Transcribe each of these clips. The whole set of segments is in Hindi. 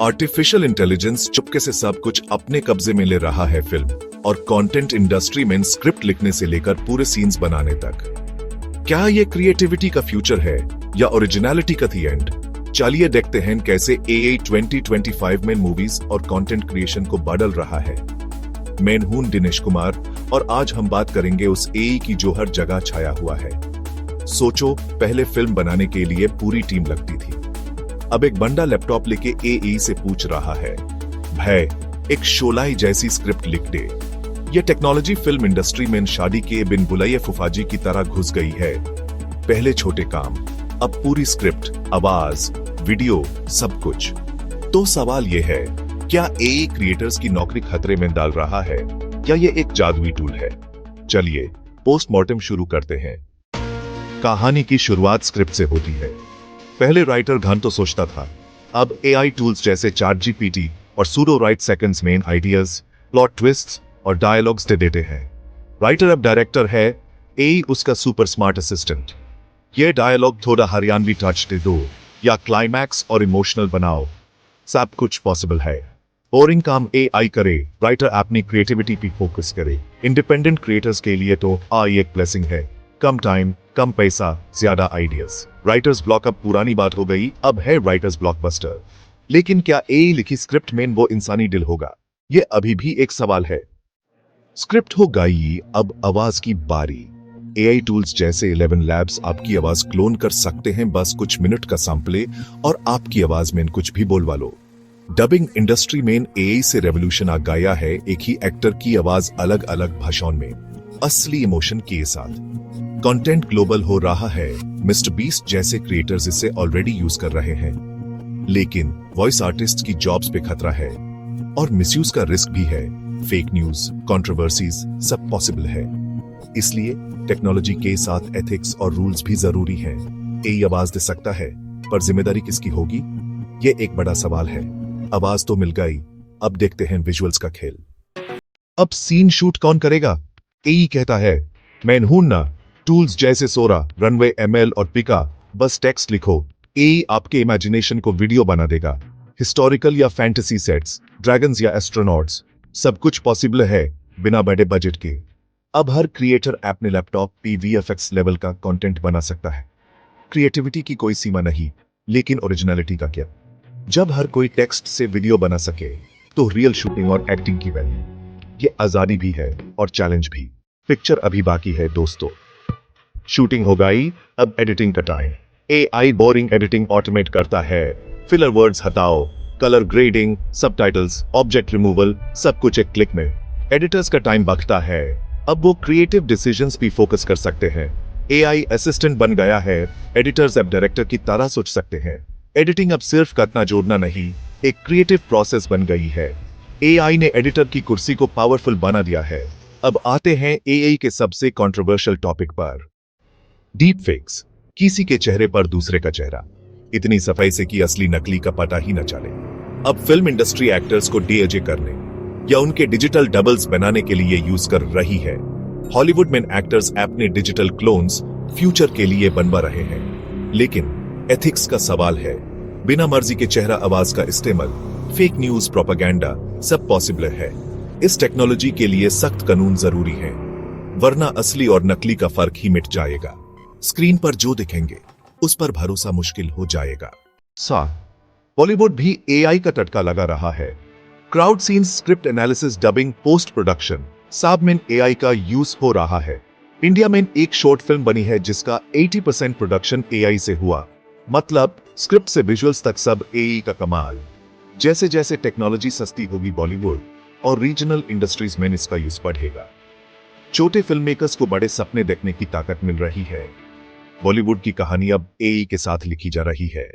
आर्टिफिशियल इंटेलिजेंस चुपके से सब कुछ अपने कब्जे में ले रहा है फिल्म और कंटेंट इंडस्ट्री में स्क्रिप्ट लिखने से लेकर पूरे सीन्स बनाने तक। क्या ये क्रिएटिविटी का फ्यूचर है या ओरिजिनलिटी का दी एंड? चलिए देखते हैं कैसे एआई 2025 में मूवीज और कंटेंट क्रिएशन को बदल रहा है। मैं हूं दिनेश कुमार और आज हम बात करेंगे उस एआई की जो हर जगह छाया हुआ है। सोचो, पहले फिल्म बनाने के लिए पूरी टीम लगती थी। अब एक बंदा लैपटॉप लेके एआई से पूछ रहा है, भाई एक शोलाई जैसी स्क्रिप्ट लिख दे। ये टेक्नोलॉजी फिल्म इंडस्ट्री में शादी के बिन बुलाये फुफाजी की तरह घुस गई है। पहले छोटे काम, अब पूरी स्क्रिप्ट, आवाज, वीडियो, सब कुछ। तो सवाल ये है, क्या एआई क्रिएटर्स की नौकरी खतरे में डाल रहा है या ये एक जादुई टूल है? चलिए पोस्टमार्टम शुरू करते हैं। कहानी की शुरुआत स्क्रिप्ट से होती है। पहले राइटर घन तो सोचता था, अब एआई टूल्स जैसे ChatGPT और सूडो राइट सेकंड्स में आइडियाज, प्लॉट ट्विस्ट्स और डायलॉग्स दे देते हैं। राइटर अब डायरेक्टर है, एआई उसका सुपर स्मार्ट असिस्टेंट। ये डायलॉग थोड़ा हरियाणवी टच दे दो या क्लाइमैक्स और इमोशनल बनाओ, सब कुछ पॉसिबल है। बोरिंग काम एआई करे, राइटर अपनी क्रिएटिविटी पे फोकस करे। इंडिपेंडेंट क्रिएटर्स के लिए तो आई एक ब्लेसिंग है। कम टाइम, कम पैसा, ज्यादा आइडियाज। राइटर्स ब्लॉक अब पुरानी बात हो गई, अब है राइटर्स ब्लॉकबस्टर। लेकिन क्या एआई लिखी स्क्रिप्ट में वो इंसानी दिल होगा? ये अभी भी एक सवाल है। स्क्रिप्ट हो गई, अब आवाज की बारी। एआई टूल्स जैसे 11 लैब्स आपकी आवाज क्लोन कर सकते हैं, बस कुछ मिनट का सैंपले और आपकी आवाज में कुछ भी बोलवा लो। डबिंग इंडस्ट्री में एआई से रेवोल्यूशन आ गया है। एक ही एक्टर की आवाज अलग अलग भाषाओं में, असली इमोशन के साथ। कंटेंट ग्लोबल हो रहा है। मिस्टर बीस्ट जैसे क्रिएटर्स इसे ऑलरेडी यूज कर रहे हैं, लेकिन वॉइस आर्टिस्ट की जॉब्स पे खतरा है और मिसयूज का रिस्क भी है। फेक न्यूज, कंट्रोवर्सीज सब पॉसिबल है। इसलिए टेक्नोलॉजी के साथ एथिक्स और रूल्स भी जरूरी हैं। एआई आवाज दे सकता है, पर जिम्मेदारी किसकी होगी? ये एक बड़ा सवाल है। आवाज तो मिल गई, अब देखते हैं विजुअल्स का खेल। अब सीन शूट कौन करेगा? एआई कहता है, मैं हूं ना। टूल्स जैसे सोरा, रनवे, एमएल और पिका, बस टेक्स्ट लिखो, एआई आपके इमेजिनेशन को वीडियो बना देगा। हिस्टोरिकल या फैंटेसी सेट्स, ड्रैगन्स या एस्ट्रोनॉट्स, सब कुछ पॉसिबल है बिना बड़े बजट के। अब हर क्रिएटर अपने लैपटॉप पे वीएफएक्स लेवल का कंटेंट बना सकता है। क्रिएटिविटी की कोई सीमा नहीं, लेकिन ओरिजिनलिटी का क्या? जब हर कोई टेक्स्ट से वीडियो बना सके, तो रियल शूटिंग और एक्टिंग की वैल्यू। ये आजादी भी है और चैलेंज भी। पिक्चर अभी बाकी है दोस्तों। शूटिंग हो गई, अब एडिटिंग का time. AI boring editing automate करता है। फिलर वर्ड्स हटाओ, colour grading, subtitles, object removal, सब कुछ एक क्लिक में। एडिटर्स का टाइम बचता है, अब वो क्रिएटिव डिसीजंस भी फोकस कर सकते हैं। एआई असिस्टेंट बन गया है, एडिटर्स अब डायरेक्टर की तरह सोच सकते हैं। एडिटिंग अब सिर्फ कटना जोड़ना नहीं, एक क्रिएटिव प्रोसेस बन गई है। एआई ने एडिटर की कुर्सी को पावरफुल बना दिया है। अब आते हैं एआई के सबसे कंट्रोवर्शियल टॉपिक पर, डीप फेक्स। किसी के चेहरे पर दूसरे का चेहरा, इतनी सफाई से कि असली नकली का पता ही न चले। अब फिल्म इंडस्ट्री एक्टर्स को डीएजे करने या उनके डिजिटल डबल्स बनाने के लिए यूज कर रही है। हॉलीवुड में एक्टर्स अपने डिजिटल क्लोन्स फ्यूचर के लिए बनवा रहे हैं, लेकिन एथिक्स का सवाल है। बिना मर्जी के चेहरा आवाज का इस्तेमाल, फेक न्यूज, प्रोपेगेंडा सब पॉसिबल है। इस टेक्नोलॉजी के लिए सख्त कानून जरूरी है, वरना असली और नकली का फर्क ही मिट जाएगा। स्क्रीन पर जो दिखेंगे उस पर भरोसा मुश्किल हो जाएगा। बॉलीवुड भी एआई का टटका लगा रहा है। Crowd scenes, script analysis, dubbing, post production सब में एआई का यूज हो रहा है। इंडिया में एक शॉर्ट फिल्म बनी है जिसका 80% प्रोडक्शन एआई से हुआ। मतलब स्क्रिप्ट से विजुअल्स तक सब एआई का कमाल। जैसे जैसे टेक्नोलॉजी सस्ती होगी, बॉलीवुड और रीजनल इंडस्ट्रीज में इसका यूज बढ़ेगा। छोटे फिल्म मेकर्स को बड़े सपने देखने की ताकत मिल रही है। बॉलीवुड की कहानी अब एआई के साथ लिखी जा रही है।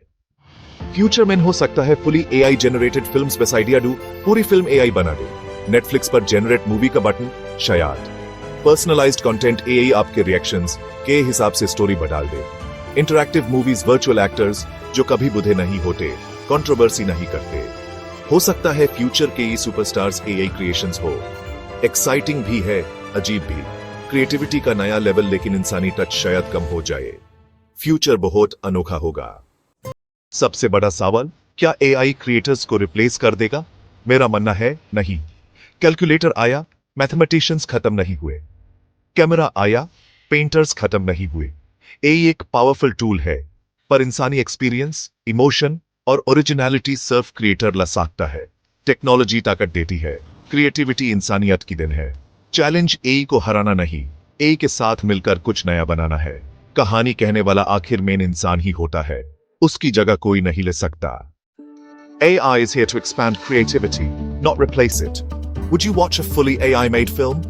फ्यूचर में हो सकता है फुली एआई जनरेटेड फिल्म्स। बस आइडिया दो, पूरी फिल्म एआई बना दे। नेटफ्लिक्स पर जनरेट मूवी का बटन, शायद पर्सनलाइज्ड कंटेंट, एआई आपके रिएक्शंस के हिसाब से स्टोरी बदल दे। इंटरैक्टिव मूवीज, वर्चुअल एक्टर्स जो कभी बुढ़े नहीं होते, कंट्रोवर्सी नहीं करते। हो सकता है फ्यूचर के ये सुपरस्टार्स एआई क्रिएशंस हो। एक्साइटिंग भी है, अजीब भी। क्रिएटिविटी का नया लेवल, लेकिन इंसानी टच शायद कम हो जाए। फ्यूचर बहुत अनोखा होगा। सबसे बड़ा सवाल, क्या एआई क्रिएटर्स को रिप्लेस कर देगा? मेरा मानना है नहीं। कैलकुलेटर आया, मैथमेटिशियंस खत्म नहीं हुए। कैमरा आया, पेंटर्स खत्म नहीं हुए। एआई एक पावरफुल टूल है, पर इंसानी एक्सपीरियंस, इमोशन और ओरिजिनलिटी सिर्फ क्रिएटर ला सकता है। टेक्नोलॉजी ताकत देती है, क्रिएटिविटी इंसानियत की देन है। चैलेंज एआई को हराना नहीं, एआई के साथ मिलकर कुछ नया बनाना है। कहानी कहने वाला आखिर मेन इंसान ही होता है, उसकी जगह कोई नहीं ले सकता। AI is here to expand creativity, not replace it. Would you watch a fully AI made film?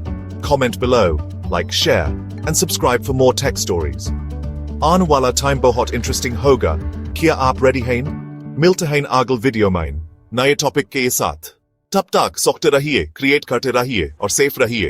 Comment below, like, share, and subscribe for more tech stories. आने वाला टाइम बहुत इंटरेस्टिंग होगा, क्या आप रेडी हैं? मिलते हैं अगले वीडियो में नए टॉपिक के साथ। तब तक सोचते रहिए, क्रिएट करते रहिए और सेफ रहिए।